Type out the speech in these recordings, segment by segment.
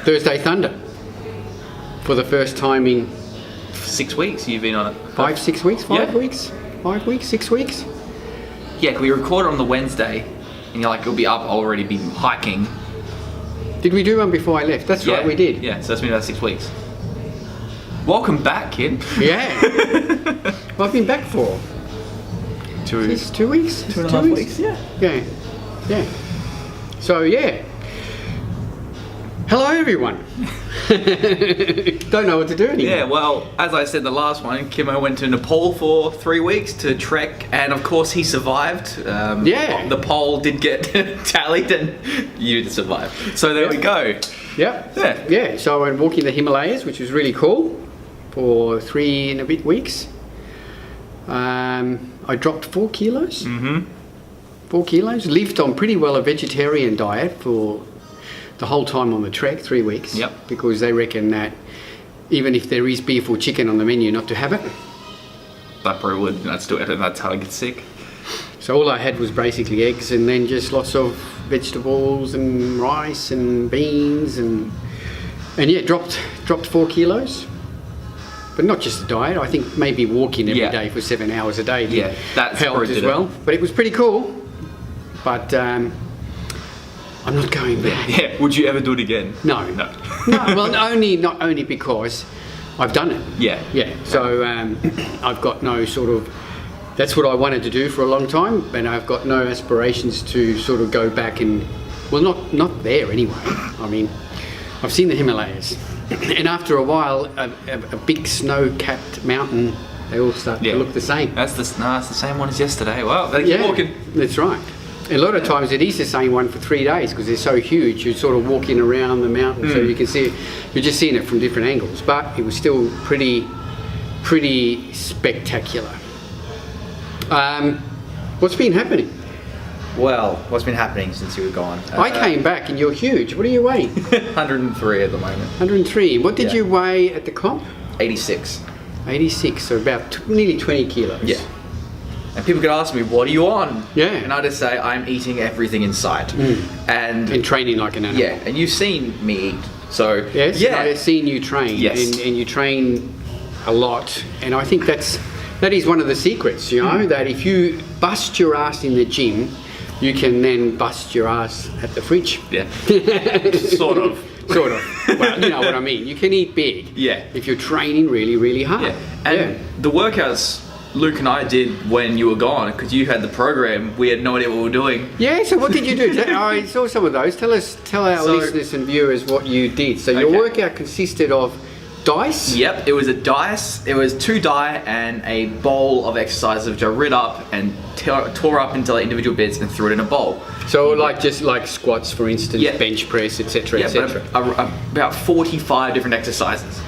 Thursday Thunder. For the first time in 6 weeks you've been on it. 5 weeks? 5 Yeah. weeks? 5 weeks? 6 weeks? Yeah, we recorded on the Wednesday, and you're like, it'll be up, I'll already be hiking. Did we do one before I left? That's right, we did. Yeah, so that's been about 6 weeks. Welcome back, kid. Yeah. Well, I've been back for 2 weeks? 2.5 weeks, yeah. Yeah. Yeah. So, yeah. Hello, everyone. Don't know what to do anymore. Yeah, well, as I said the last one, Kimmo went to Nepal for 3 weeks to trek, and of course he survived. Yeah. The pole did get tallied, and you did survive. So there we go. Yep. Yeah. Yeah, so I went walking the Himalayas, which was really cool, for 3 and a bit weeks. I dropped 4 kilos. Mm-hmm. 4 kilos. Lived on pretty well a vegetarian diet for the whole time on the trek, 3 weeks. Yep. Because they reckon that even if there is beef or chicken on the menu, not to have it. I probably would. That's how I get sick. So all I had was basically eggs and then just lots of vegetables and rice and beans and yeah, dropped 4 kilos. But not just the diet. I think maybe walking every day for 7 hours a day that's helped as well. But it was pretty cool. But I'm not going back. Yeah. Would you ever do it again? No. No. No. Well, not only because I've done it. Yeah. Yeah. So I've got no sort of. That's what I wanted to do for a long time, and I've got no aspirations to sort of go back and. Well, not there anyway. I mean, I've seen the Himalayas, and after a while, a big snow-capped mountain, they all start to look the same. It's the same one as yesterday. Well, they keep walking. That's right. And a lot of times it is the same one for 3 days because they're so huge. You're sort of walking around the mountain, so you can see it. You're just seeing it from different angles, but it was still pretty spectacular. What's been happening? Well, what's been happening since you were gone? I came back and you're huge. What are you weighing? 103 at the moment. 103. What did you weigh at the comp? 86. 86, so about nearly 20 kilos. Yeah. And people could ask me, what are you on? Yeah. And I just say, I'm eating everything in sight. And training like an animal. Yeah, and you've seen me eat. So, yes, yeah. I've seen you train. Yes. And you train a lot. And I think that is one of the secrets, you know, that if you bust your ass in the gym, you can then bust your ass at the fridge. Yeah. Sort of. Sort of. Well, you know what I mean. You can eat big. Yeah. If you're training really, really hard. Yeah. And the workouts Luke and I did when you were gone, because you had the program, we had no idea what we were doing. Yeah, so what did you do? I saw some of those. Tell our listeners and viewers what you did. So your workout consisted of dice? Yep, it was a dice. It was 2 die and a bowl of exercises which I rid up and tore up into individual bits and threw it in a bowl. So just like squats, for instance, bench press, etc., etc. About 45 different exercises.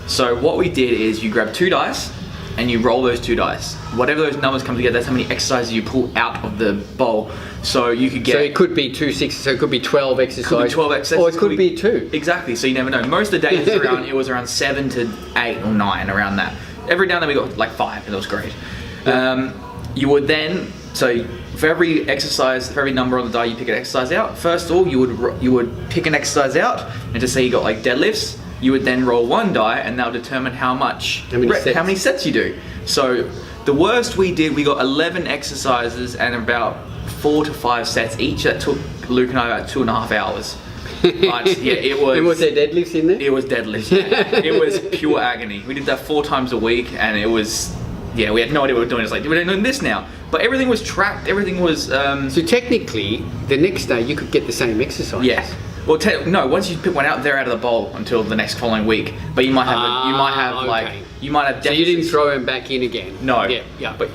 So what we did is you grab 2 dice and you roll those 2 dice. Whatever those numbers come together, that's how many exercises you pull out of the bowl. So you could get... So it could be 2 6, so it could be 12 exercises. Could be 12 exercises. Or it could be 2. Exactly, so you never know. Most of the days it was around 7 to 8 or 9, around that. Every now and then we got like 5, and that was great. Yeah. You would then, so for every exercise, for every number on the die, you pick an exercise out. First of all, you would pick an exercise out, and to say you got like deadlifts, you would then roll 1 die, and that'll determine how many sets you do. So the worst we did, we got 11 exercises and about 4 to 5 sets each. That took Luke and I about 2.5 hours. But yeah, it was. And was there deadlifts in there? It was deadlifts. It was pure agony. We did that 4 times a week, and it was. Yeah, we had no idea what we were doing. It's like, we're doing this now. But everything was tracked. Everything was. So technically, the next day you could get the same exercise. Yes. Well, no. Once you pick one out, they're out of the bowl until the next following week. But you might have. So you didn't throw them back in again. No. Yeah. But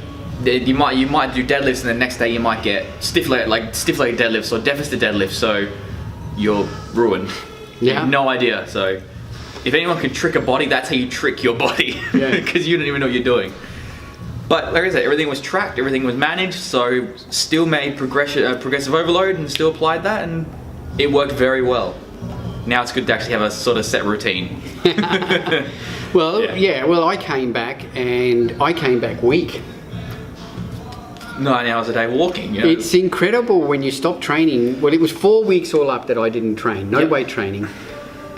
you might do deadlifts, and the next day you might get stiff leg deadlifts or deficit deadlifts. So you're ruined. Yeah. You have no idea. So if anyone can trick a body, that's how you trick your body. Because you don't even know what you're doing. But like I said, everything was tracked, everything was managed, so still made progressive overload and still applied that, and it worked very well. Now it's good to actually have a sort of set routine. Well, I came back weak. 9 hours a day walking, you know. It's incredible when you stop training. Well, it was 4 weeks all up that I didn't train, no weight training.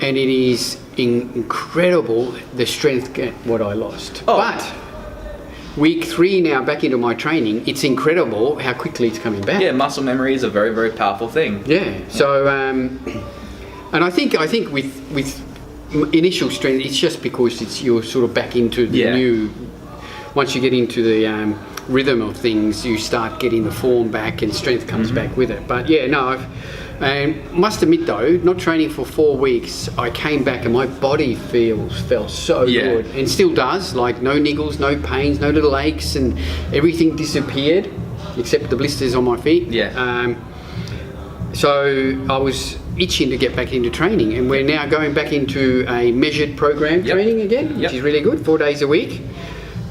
and it is incredible the strength what I lost. Oh. But week 3 now back into my training, it's incredible how quickly it's coming back. Yeah, muscle memory is a very, very powerful thing. Yeah. So, and I think with initial strength, it's just because you're sort of back into the new. Once you get into the rhythm of things, you start getting the form back, and strength comes back with it. But yeah, no. Must admit though, not training for 4 weeks, I came back and my body felt so good, and still does. Like no niggles, no pains, no little aches, and everything disappeared except the blisters on my feet. Yeah. So I was itching to get back into training, and we're now going back into a measured program training again, which is really good, 4 days a week.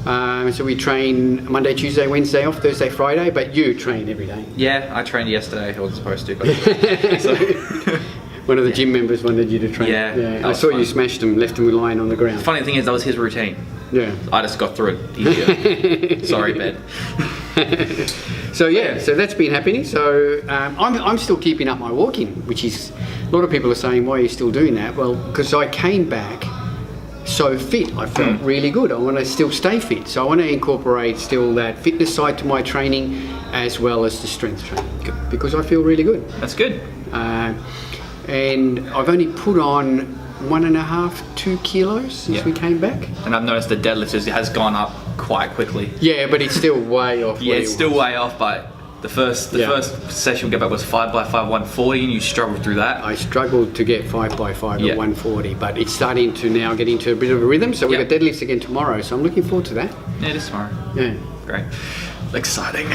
So we train Monday, Tuesday, Wednesday off, Thursday, Friday, but you train every day. Yeah, I trained yesterday. I wasn't supposed to, but One of the gym members wanted you to train. Yeah, I saw you smashed him, left him lying on the ground. the funny thing is that was his routine. Yeah. I just got through it easier. Sorry, Ben. So so that's been happening. So I'm still keeping up my walking, which is, a lot of people are saying, why are you still doing that? Well, because I came back so fit. I felt really good. I want to still stay fit. So I want to incorporate still that fitness side to my training as well as the strength training, because I feel really good. That's good. And I've only put on 1.5, 2 kilos since we came back. And I've noticed the deadlift has gone up quite quickly. Yeah, but it's still way off. Yeah, it's still way off, but the first session we got back was 5x5 140, and you struggled through that. I struggled to get 5x5 at 140, but it's starting to now get into a bit of a rhythm. So we've got deadlifts again tomorrow, so I'm looking forward to that. Yeah, it is tomorrow. Yeah. Great. Exciting.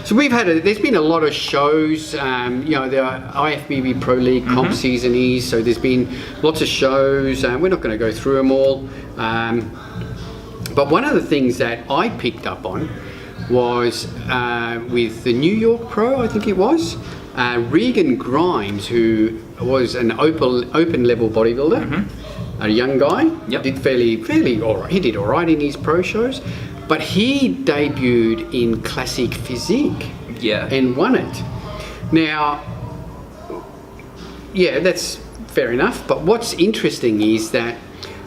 So there's been a lot of shows, the IFBB Pro League comp season is, so there's been lots of shows, we're not going to go through them all, but one of the things that I picked up on was with the New York Pro, I think it was, Regan Grimes, who was an open level bodybuilder, a young guy, did fairly all right. He did all right in his pro shows, but he debuted in Classic Physique and won it. Now, that's fair enough, but what's interesting is that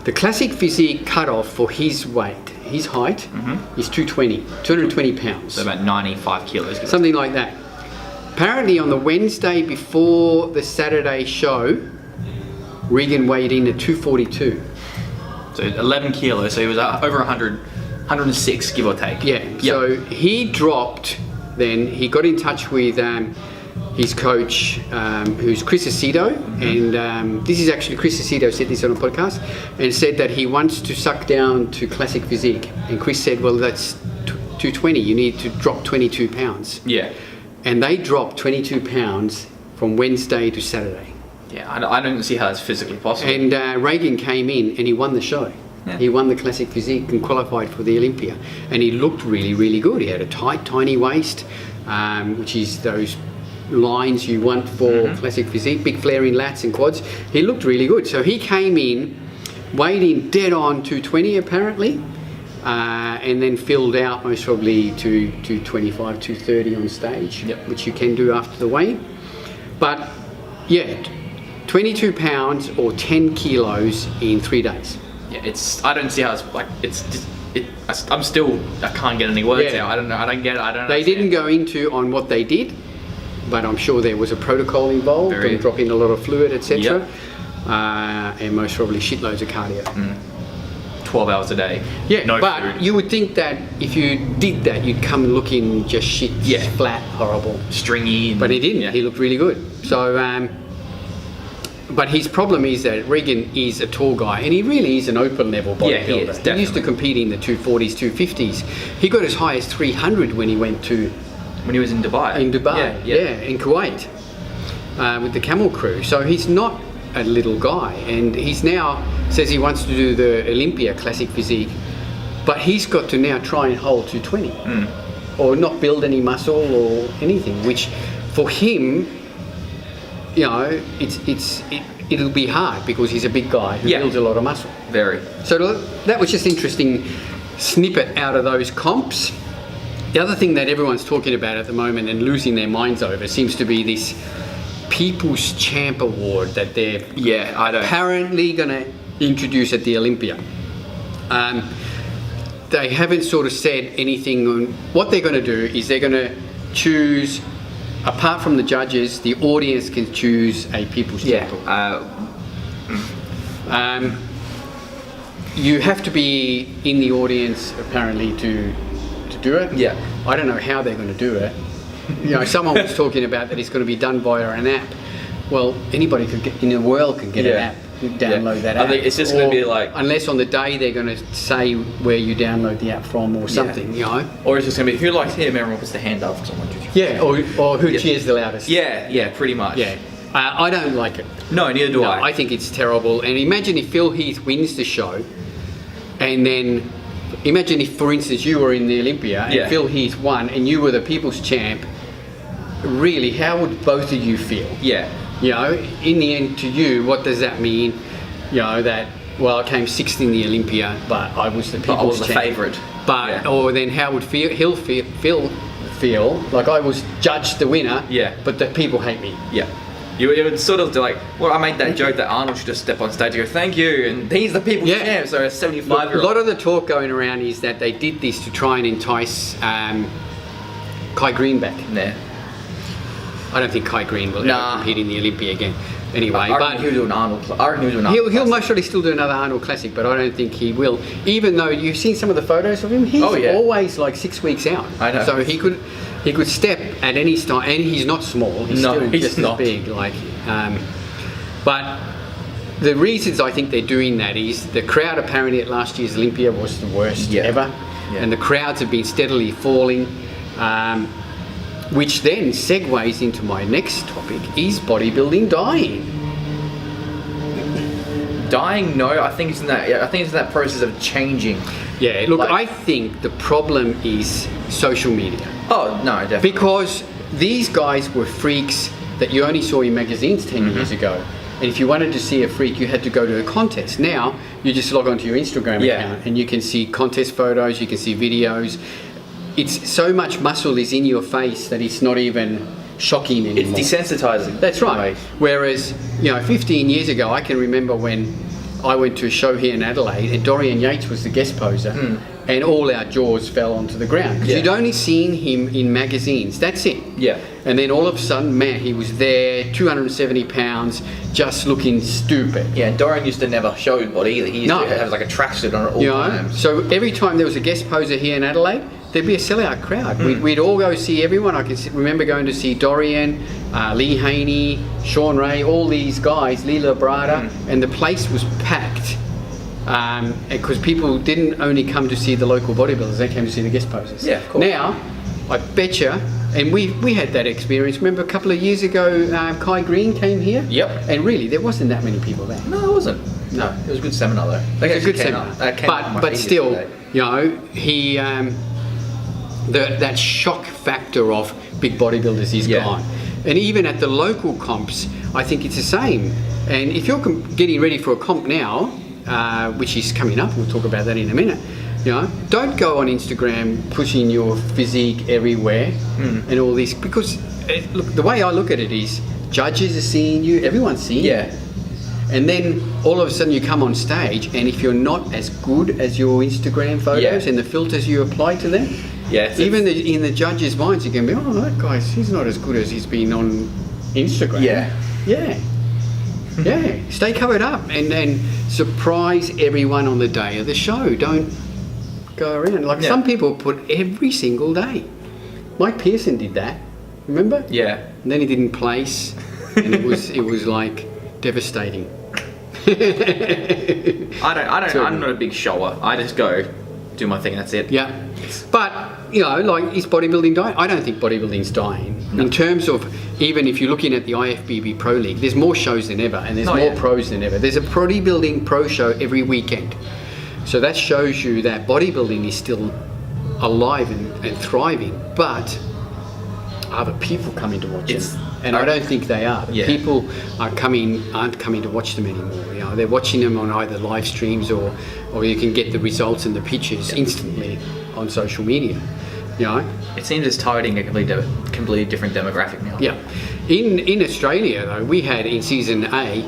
the Classic Physique cutoff for his weight, his height, is 220 pounds. So about 95 kilos. Something like that. Apparently on the Wednesday before the Saturday show, Regan weighed in at 242. So 11 kilos, so he was over 106, give or take. So he dropped, then he got in touch with his coach, who's Chris Aceto, and this is actually Chris Aceto said this on a podcast, and said that he wants to suck down to Classic Physique, and Chris said, well, that's 220, you need to drop 22 pounds. Yeah. And they dropped 22 pounds from Wednesday to Saturday. Yeah, I don't see how that's physically possible. And Regan came in and he won the show. Yeah. He won the Classic Physique and qualified for the Olympia, and he looked really, really good. He had a tight, tiny waist, which is those lines you want for Classic Physique, big flaring lats and quads. He looked really good. So he came in, weighed in dead on 220 apparently, and then filled out most probably to 225, 230 on stage, which you can do after the weigh. But 22 pounds or 10 kilos in 3 days. Yeah, I don't see how it's like, I can't get any words out. I don't get it. They didn't go into on what they did, but I'm sure there was a protocol involved, and dropping a lot of fluid, etc. And most probably shitloads of cardio. 12 hours a day. Yeah, no but food. You would think that if you did that, you'd come looking just shit, flat, horrible. Stringy. But he didn't. He looked really good. So, but his problem is that Regan is a tall guy, and he really is an open level bodybuilder. Yeah, he is, definitely. He used to compete in the 240s, 250s. He got as high as 300 when he went to... When he was in Dubai. In Dubai, in Kuwait, with the Camel crew. So he's not a little guy, and he's now says he wants to do the Olympia Classic Physique, but he's got to now try and hold 220 or not build any muscle or anything, which for him, it'll be hard because he's a big guy who builds a lot of muscle. Very. So that was just interesting snippet out of those comps. The other thing that everyone's talking about at the moment and losing their minds over seems to be this People's Champ Award that they're Yeah, I don't. apparently going to introduce at the Olympia. They haven't sort of said anything on what they're going to do. Is they're going to choose, apart from the judges, the audience can choose a People's Champ Award. You have to be in the audience apparently to do it. Yeah. I don't know how they're going to do it. You know, someone was talking about that it's going to be done via an app. Well, anybody could get in the world can get an app, download that app. I think it's just going to be like, unless on the day they're going to say where you download the app from or something, you know. or it's just going to be who likes him, everyone puts their hand up for someone. Yeah, or who cheers the loudest. Yeah, pretty much. Yeah. I don't like it. No, neither do I. I think it's terrible. And imagine if Phil Heath wins the show, and then imagine if, for instance, you were in the Olympia and Phil Heath won, and you were the People's Champ. Really, how would both of you feel? Yeah. You know, in the end, to you, what does that mean? You know, that, well, I came sixth in the Olympia, but I was the People's I was the Champ. favourite. But, or then how would Phil feel like I was judged the winner, but the people hate me? Yeah. You would sort of do like, well, I made that joke that Arnold should just step on stage and go, thank you, and he's the People's Champ, so a 75-year-old. A lot of the talk going around is that they did this to try and entice Kai Green back. Nah. I don't think Kai Green will ever compete in the Olympia again. Anyway, I reckon he'll do an Arnold. I reckon he'll do an Arnold. He'll most surely still do another Arnold Classic, but I don't think he will. Even though you've seen some of the photos of him, he's always like 6 weeks out. I know. So he could step at any time, and he's not small. He's still just as big. Like, but the reasons I think they're doing that is the crowd apparently at last year's Olympia was the worst ever, and the crowds have been steadily falling. Which then segues into my next topic: is bodybuilding dying? Dying? No, I think it's in that. I think it's in that process of changing. Yeah, look, I think the problem is social media. Oh no, definitely. Because these guys were freaks that you only saw in magazines 10 years ago. And if you wanted to see a freak, you had to go to a contest. Now, you just log onto your Instagram account and you can see contest photos, you can see videos. It's so much muscle is in your face that it's not even shocking anymore. It's desensitizing. That's right. Whereas, 15 years ago, I can remember when I went to a show here in Adelaide and Dorian Yates was the guest poser and all our jaws fell onto the ground. Because you'd only seen him in magazines. That's it. Yeah. And then all of a sudden, man, he was there, 270 pounds, just looking stupid. Yeah, Dorian used to never show his body either. He used to have like a tracksuit on at all times. So every time there was a guest poser here in Adelaide, there'd be a sellout crowd. We'd all go see everyone. I can remember going to see Dorian, Lee Haney, Sean Ray, all these guys, Lee Labrada, and the place was packed. Because people didn't only come to see the local bodybuilders, they came to see the guest posers. Yeah, of course. Now, I betcha, and we had that experience. Remember a couple of years ago, Kai Green came here? Yep. And really, there wasn't that many people there. No, it wasn't. No, it was a good seminar though. It was a good seminar. But still, he... that shock factor of big bodybuilders is gone. And even at the local comps, I think it's the same. And if you're getting ready for a comp now, which is coming up, we'll talk about that in a minute, don't go on Instagram pushing your physique everywhere and all this, because look, the way I look at it is judges are seeing you, everyone's seeing you. And then all of a sudden you come on stage, and if you're not as good as your Instagram photos and the filters you apply to them, even in the judges' minds, you can be, oh, that guy, he's not as good as he's been on Instagram. Stay covered up and surprise everyone on the day of the show. Don't go around. Like some people put every single day. Mike Pearson did that, remember? Yeah. And then he didn't place, and it was like devastating. I'm not a big shower. I just go do my thing and that's it. Yeah. But, is bodybuilding dying? I don't think bodybuilding's dying. No. In terms of, even if you're looking at the IFBB Pro League, there's more shows than ever, and there's more pros than ever. There's a bodybuilding pro show every weekend. So that shows you that bodybuilding is still alive and thriving, but are the people coming to watch it? And I don't think they are. The people aren't coming to watch them anymore. They're watching them on either live streams or you can get the results and the pictures instantly on social media. It seems it's targeting a completely different demographic now. Yeah. In Australia, though, we had in season A,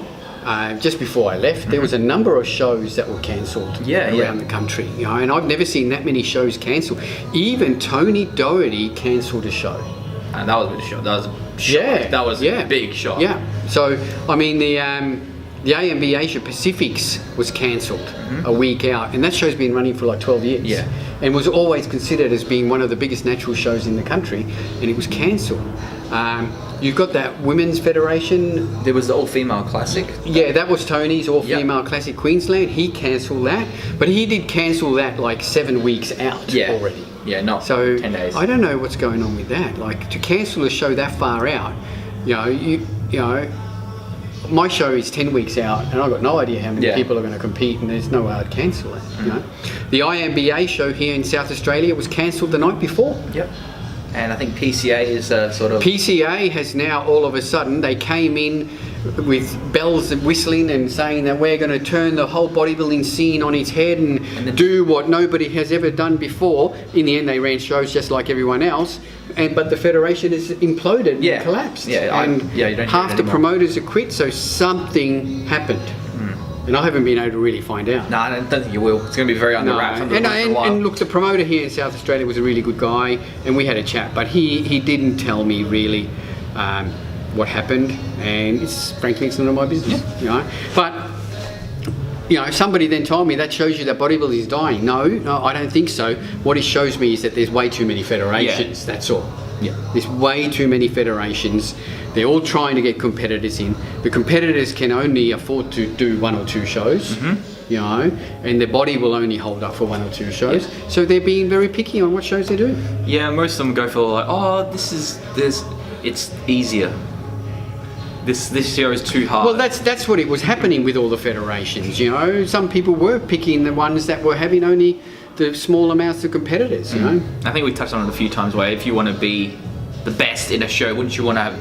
just before I left, there was a number of shows that were cancelled around the country. You know, and I've never seen that many shows cancelled. Even Tony Doherty cancelled a show. And that was a bit of a shock. That was a shock. That was a big shock. Yeah. So I mean the AMB Asia Pacifics was cancelled a week out, and that show's been running for like 12 years. Yeah. And was always considered as being one of the biggest natural shows in the country, and it was cancelled. You've got that Women's Federation. There was the all-female classic. Yeah, that was Tony's all-female classic Queensland. He cancelled that, but he did cancel that like 7 weeks out already. Yeah, not So 10 days. I don't know what's going on with that. Like to cancel a show that far out, you know, my show is 10 weeks out, and I've got no idea how many people are going to compete, and there's no way I'd cancel it. You know, the IMBA show here in South Australia was cancelled the night before. Yep. And I think PCA is sort of... PCA has now all of a sudden, they came in with bells and whistling and saying that we're going to turn the whole bodybuilding scene on its head and do what nobody has ever done before. In the end, they ran shows just like everyone else, but the federation has imploded and collapsed. Yeah, and you don't hear half it the anymore. promoters are quit, so something happened. And I haven't been able to really find out. No, I don't think you will. It's going to be very under wraps. And look, the promoter here in South Australia was a really good guy, and we had a chat, but he didn't tell me really what happened, and frankly it's none of my business. You know, but you know, somebody then told me that shows you that bodybuilding is dying. No, I don't think so. What it shows me is that there's way too many federations. That's all. Yeah. There's way too many federations. They're all trying to get competitors in. The competitors can only afford to do 1 or 2 shows, you know, and their body will only hold up for 1 or 2 shows. Yeah. So they're being very picky on what shows they do. Yeah, most of them go for like, oh, it's easier. This show is too hard. Well, that's what it was happening with all the federations, you know. Some people were picking the ones that were having only the small amounts of competitors, you know. I think we touched on it a few times where if you want to be the best in a show, wouldn't you want to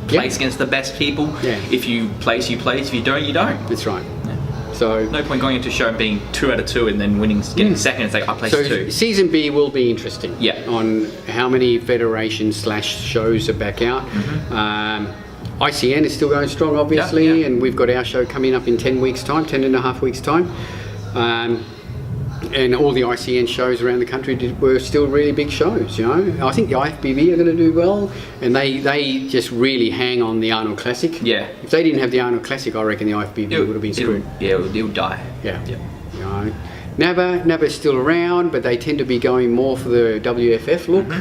place against the best people? Yeah. If you place, you place. If you don't, you don't. That's right. Yeah. So no point going into a show and being 2 out of 2 and then getting second and say I placed 2. Season B will be interesting. Yeah. On how many federations / shows are back out. ICN is still going strong, obviously, and we've got our show coming up in 10 weeks' time, 10 and a half weeks' time. And all the ICN shows around the country were still really big shows, you know. I think the IFBB are going to do well, and they just really hang on the Arnold Classic. Yeah. If they didn't have the Arnold Classic, I reckon the IFBB would have been screwed. It would die. Yeah. You know, NABA's still around, but they tend to be going more for the WFF look.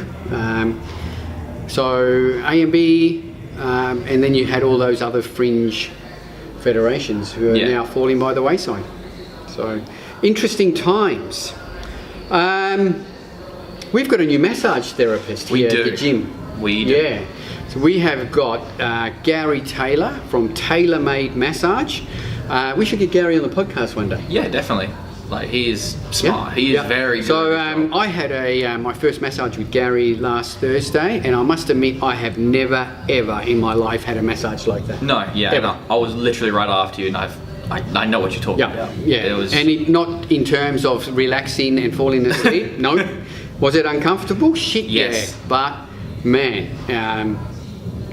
So AMB, and then you had all those other fringe federations who are now falling by the wayside. So interesting times. We've got a new massage therapist here at the gym. We do. Yeah. So we have got Gary Taylor from Taylor Made Massage. We should get Gary on the podcast one day. Yeah, definitely. Like, he is smart. He is very good. So I had my first massage with Gary last Thursday, and I must admit I have never ever in my life had a massage like that. No, Ever. I was literally right after you, and I know what you're talking about. Yeah. It was, and not in terms of relaxing and falling asleep. No. Was it uncomfortable? Shit, yes. Yeah. But man,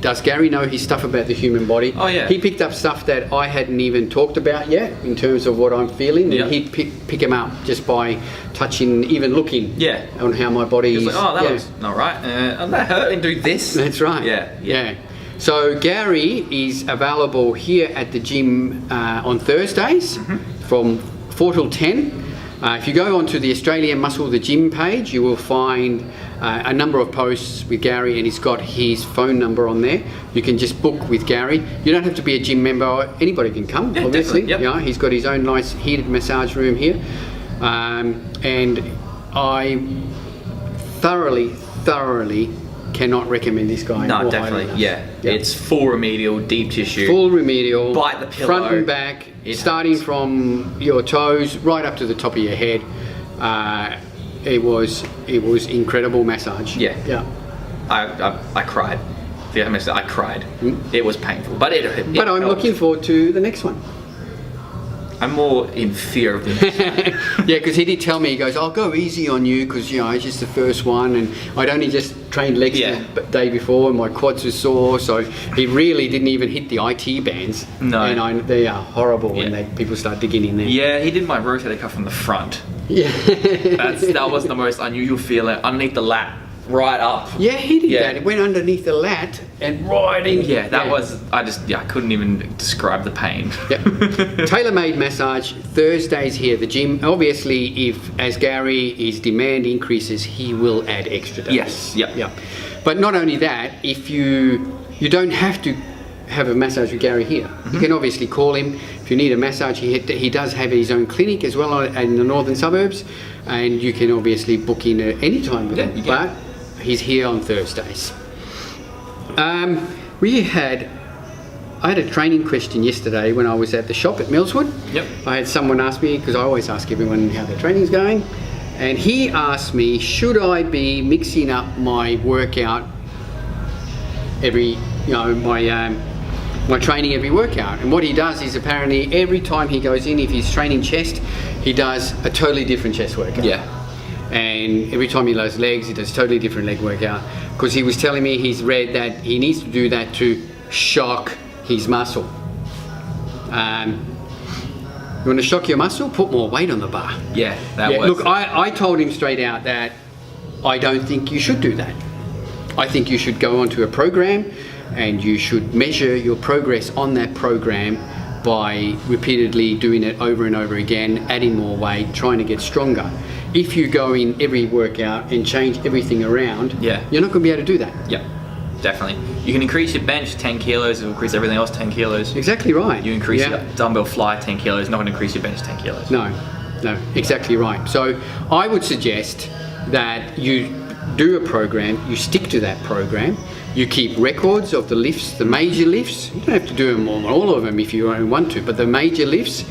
does Gary know his stuff about the human body? Oh yeah. He picked up stuff that I hadn't even talked about yet in terms of what I'm feeling, and he'd pick him up just by touching, even looking on how my body is. Like, oh, that looks not right. That hurt, and do this. That's right. Yeah. So Gary is available here at the gym on Thursdays from 4 till 10. If you go onto the Australian Muscle the Gym page, you will find a number of posts with Gary, and he's got his phone number on there. You can just book with Gary. You don't have to be a gym member. Anybody can come, obviously. Yep. Yeah, he's got his own nice heated massage room here. And I thoroughly cannot recommend this guy. No, definitely. Yeah. It's full remedial, deep tissue. Full remedial. Bite the pillow. Front and back, starting from your toes right up to the top of your head. It was incredible massage. Yeah. I cried. I cried. It was painful, but But I'm looking forward to the next one. I'm more in fear of the next one. Yeah, because he did tell me, he goes, I'll go easy on you because, you know, it's just the first one, and I'd only just trained legs the day before and my quads were sore, so he really didn't even hit the IT bands. No. And they are horrible when people start digging in there. Yeah, he did my rotator cuff from the front. Yeah. That was the most unusual feeling, underneath the lat, right up. Yeah, he did Yeah. that. It went underneath the lat and right in. Yeah, that was, I couldn't even describe the pain. Yep. Tailor-made massage, Thursdays here at the gym. Obviously, as Gary's demand increases, he will add extra days. Yes, yep. Yep. But not only that, if you don't have to have a massage with Gary here. You can obviously call him if you need a massage. He does have his own clinic as well in the northern suburbs, and you can obviously book in at any time with him. But he's here on Thursdays. I had a training question yesterday when I was at the shop at Millswood. Yep. I had someone ask me, because I always ask everyone how their training's going, and he asked me, should I be mixing up my workout my training every workout? And what he does is, apparently every time he goes in, if he's training chest, he does a totally different chest workout. Yeah. And every time he does legs, he does a totally different leg workout, because he was telling me he's read that he needs to do that to shock his muscle. You want to shock your muscle? Put more weight on the bar. Yeah, that works. Look, I told him straight out that I don't think you should do that. I think you should go onto a program and you should measure your progress on that program by repeatedly doing it over and over again, adding more weight, trying to get stronger. If you go in every workout and change everything around, you're not going to be able to do that. Yeah, definitely. You can increase your bench 10 kilos, it'll increase everything else 10 kilos. Exactly right. You increase your dumbbell fly 10 kilos, not going to increase your bench 10 kilos. No, exactly right. So I would suggest that you do a program, you stick to that program, you keep records of the lifts, the major lifts. You don't have to do them all of them if you don't want to, but the major lifts,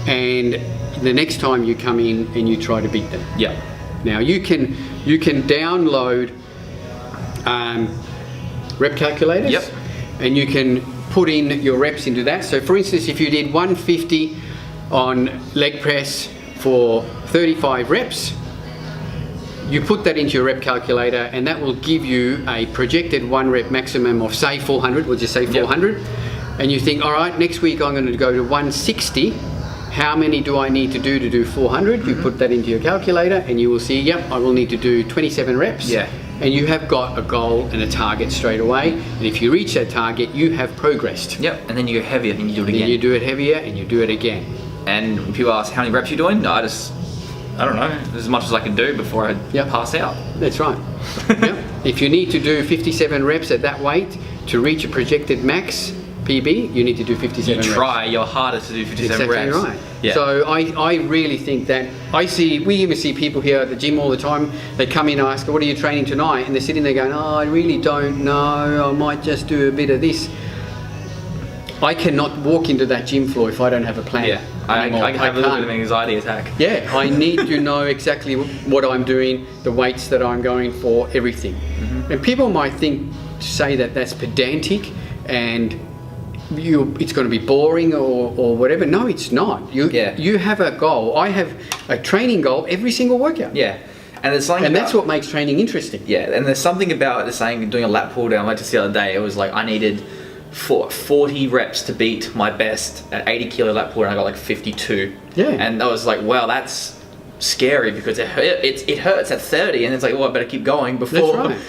and the next time you come in and you try to beat them. Yeah. Now you can download rep calculators. Yep. And you can put in your reps into that. So for instance, if you did 150 on leg press for 35 reps, you put that into your rep calculator, and that will give you a projected 1 rep maximum of, say, 400. We'll just say 400. Yep. And you think, all right, next week I'm going to go to 160. How many do I need to do 400? You put that into your calculator and you will see, yep, I will need to do 27 reps. Yeah. And you have got a goal and a target straight away. And if you reach that target, you have progressed. Yep, and then you go heavier and you do it again. And you do it heavier and you do it again. And when people ask how many reps you're doing, I don't know, as much as I can do before I pass out. That's right. Yep. If you need to do 57 reps at that weight to reach a projected max PB, you need to do 57 reps. You try your hardest to do 57 reps. Exactly right. Yeah. So I really think that, we even see people here at the gym all the time. They come in and ask, what are you training tonight? And they're sitting there going, oh, I really don't know, I might just do a bit of this. I cannot walk into that gym floor if I don't have a plan. Yeah, I have a little bit of an anxiety attack. Yeah, I need to know exactly what I'm doing, the weights that I'm going for, everything. And people might say that that's pedantic and it's going to be boring or whatever. No, it's not. You have a goal. I have a training goal every single workout. Yeah. And there's something that's what makes training interesting. Yeah, and there's something about doing a lat pull down. Like just the other day, it was like I needed 40 reps to beat my best at 80 kilo lat pull, and I got like 52. Yeah. And I was like, wow, that's scary because it hurts at 30, and it's like, well, I better keep going before. That's right.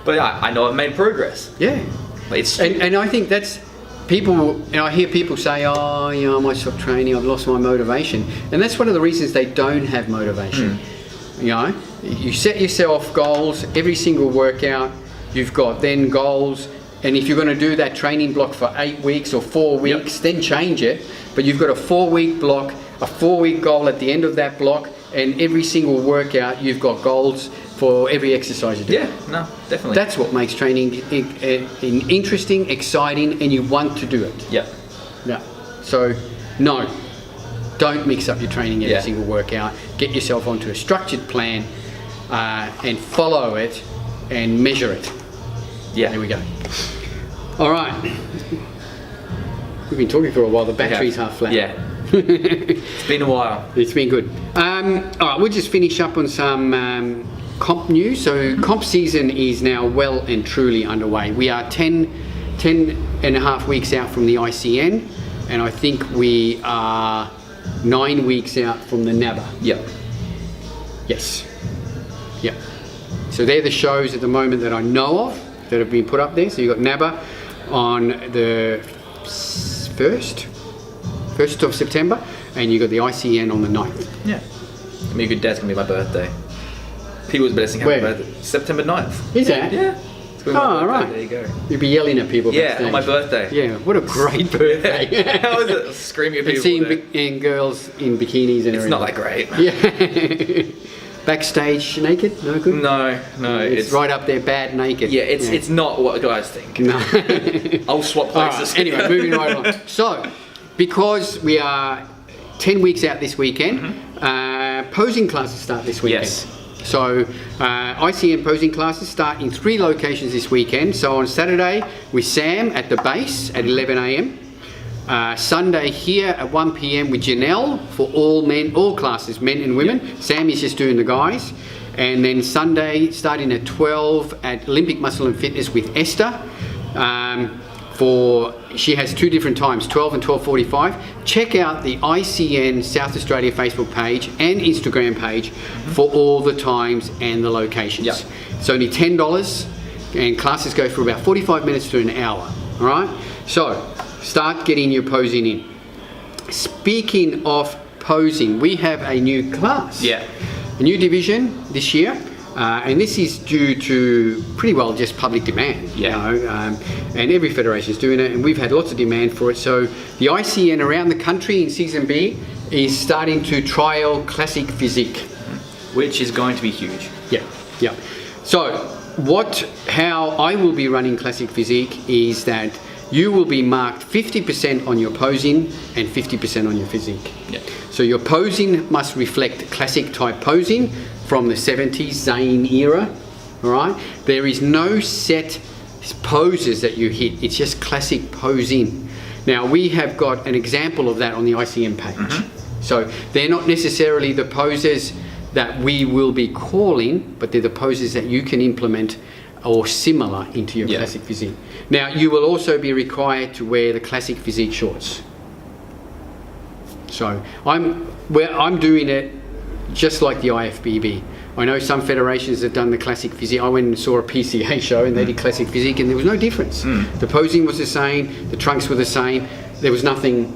But I know I've made progress. Yeah. It's and I think that's people. And I hear people say, oh, I might stop training. I've lost my motivation, and that's one of the reasons they don't have motivation. You set yourself goals every single workout. You've got then goals. And if you're going to do that training block for 8 weeks or 4 weeks, then change it. But you've got a 4-week block, a 4-week goal at the end of that block, and every single workout you've got goals for every exercise you do. Yeah, no, definitely. That's what makes training interesting, exciting, and you want to do it. Yeah. Yeah. So, no, don't mix up your training every single workout. Get yourself onto a structured plan and follow it and measure it. Yeah. There we go. All right. We've been talking for a while. The battery's half flat. Yeah. It's been a while. It's been good. All right, we'll just finish up on some comp news. So comp season is now well and truly underway. We are 10 and a half weeks out from the ICN, and I think we are 9 weeks out from the NABA. Yep. Yes. Yep. So they're the shows at the moment that I know of that have been put up there. So you've got NABA on the 1st of September, and you've got the ICN on the 9th. Yeah. It's gonna be a good day. It's gonna be my birthday. People's blessing happy Where? birthday. September 9th. Is that? Yeah. It's gonna be my Oh, birthday. right. There you go. You'd be yelling at people Yeah, backstage. on my birthday. Yeah, what a great birthday. How is it? Screaming at And people. seeing there. and girls in bikinis and It's everything. not that great. Yeah. Backstage naked? No good? No, It's right up there, bad naked. Yeah, it's not what guys think. No. I'll swap All places. right, anyway, moving right on. So, because we are 10 weeks out this weekend, posing classes start this weekend. Yes. So, ICN posing classes start in 3 locations this weekend. So on Saturday with Sam at the base at 11 a.m. Sunday here at 1 p.m. with Janelle for all classes, men and women. Yep. Sam is just doing the guys. And then Sunday starting at 12 at Olympic Muscle and Fitness with Esther. She has 2 different times, 12 and 12:45. Check out the ICN South Australia Facebook page and Instagram page for all the times and the locations. Yep. It's only $10 and classes go for about 45 minutes to an hour. All right, so start getting your posing in. Speaking of posing, we have a new class. Yeah. A new division this year. And this is due to pretty well just public demand, Yeah. and every federation is doing it, and we've had lots of demand for it. So the ICN around the country in Season B is starting to trial classic physique. Which is going to be huge. Yeah, yeah. So how I will be running classic physique is that you will be marked 50% on your posing and 50% on your physique. Yeah. So your posing must reflect classic type posing from the 70s Zane era, all right? There is no set poses that you hit, it's just classic posing. Now we have got an example of that on the ICM page. So they're not necessarily the poses that we will be calling, but they're the poses that you can implement or similar into your classic physique. Now you will also be required to wear the classic physique shorts. So I'm doing it just like the IFBB. I know some federations have done the classic physique. I went and saw a PCA show and they did classic physique and there was no difference. The posing was the same, the trunks were the same. There was nothing,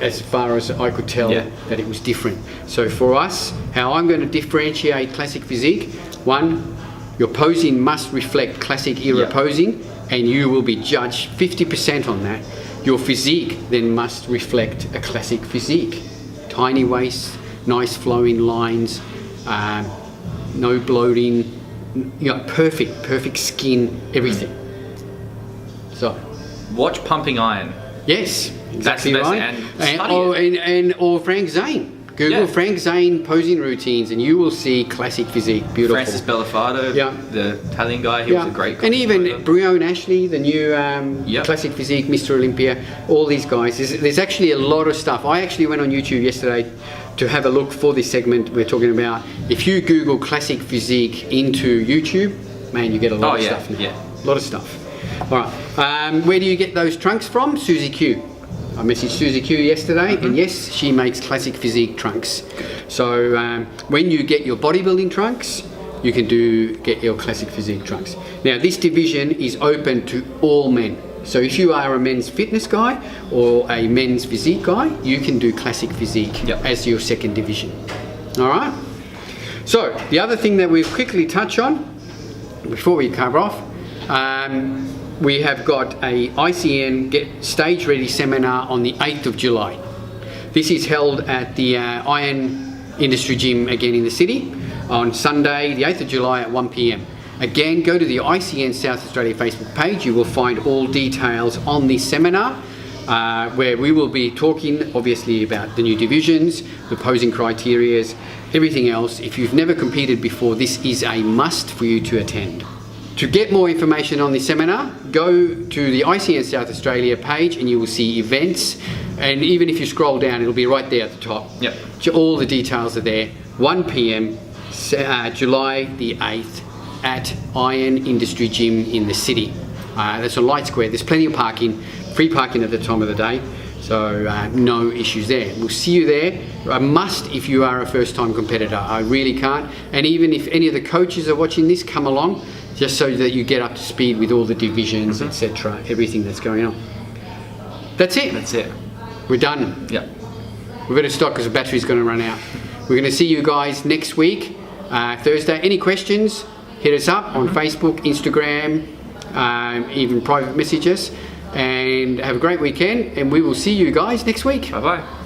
as far as I could tell, that it was different. So for us, how I'm going to differentiate classic physique, 1, your posing must reflect classic era posing, and you will be judged 50% on that. Your physique then must reflect a classic physique. Tiny waist, nice flowing lines, no bloating, perfect skin, everything. So, Watch Pumping Iron. yes, exactly the best, right. and Or Frank Zane. Google Yeah. Frank Zane posing routines, and you will see classic physique. Beautiful. Francis Bellafardo, Yeah. the Italian guy, he was a great and even commentator. Brione Ashley, the new classic physique, Mr. Olympia, all these guys. There's actually a lot of stuff. I actually went on YouTube yesterday to have a look for this segment we're talking about. If you Google classic physique into YouTube, man, you get a lot of stuff now. A lot of stuff. All right. Where do you get those trunks from? Susie Q. I messaged Susie Q yesterday, and yes, she makes classic physique trunks. So when you get your bodybuilding trunks, you can get your classic physique trunks. Now this division is open to all men. So if you are a men's fitness guy or a men's physique guy, you can do classic physique as your second division. All right. So the other thing that we'll quickly touch on before we cover off. We have got a ICN Get Stage Ready seminar on the 8th of July. This is held at the Iron Industry Gym again in the city on Sunday, the 8th of July at 1 p.m. Again, go to the ICN South Australia Facebook page. You will find all details on this seminar where we will be talking obviously about the new divisions, the posing criterias, everything else. If you've never competed before, this is a must for you to attend. To get more information on this seminar, go to the ICN South Australia page and you will see events And even if you scroll down, it'll be right there at the top. Yep. All the details are there. 1 p.m. July the 8th at Iron Industry Gym in the city. That's on Light Square. There's plenty of parking, free parking at the time of the day. So no issues there. We'll see you there. A must if you are a first-time competitor. I really can't. And even if any of the coaches are watching this, come along, just so that you get up to speed with all the divisions, etc., everything that's going on. That's it. That's it. We're done. Yep. We've got to stop because the battery's going to run out. We're going to see you guys next week, Thursday. Any questions, hit us up on Facebook, Instagram, even private messages. And have a great weekend, and we will see you guys next week. Bye-bye.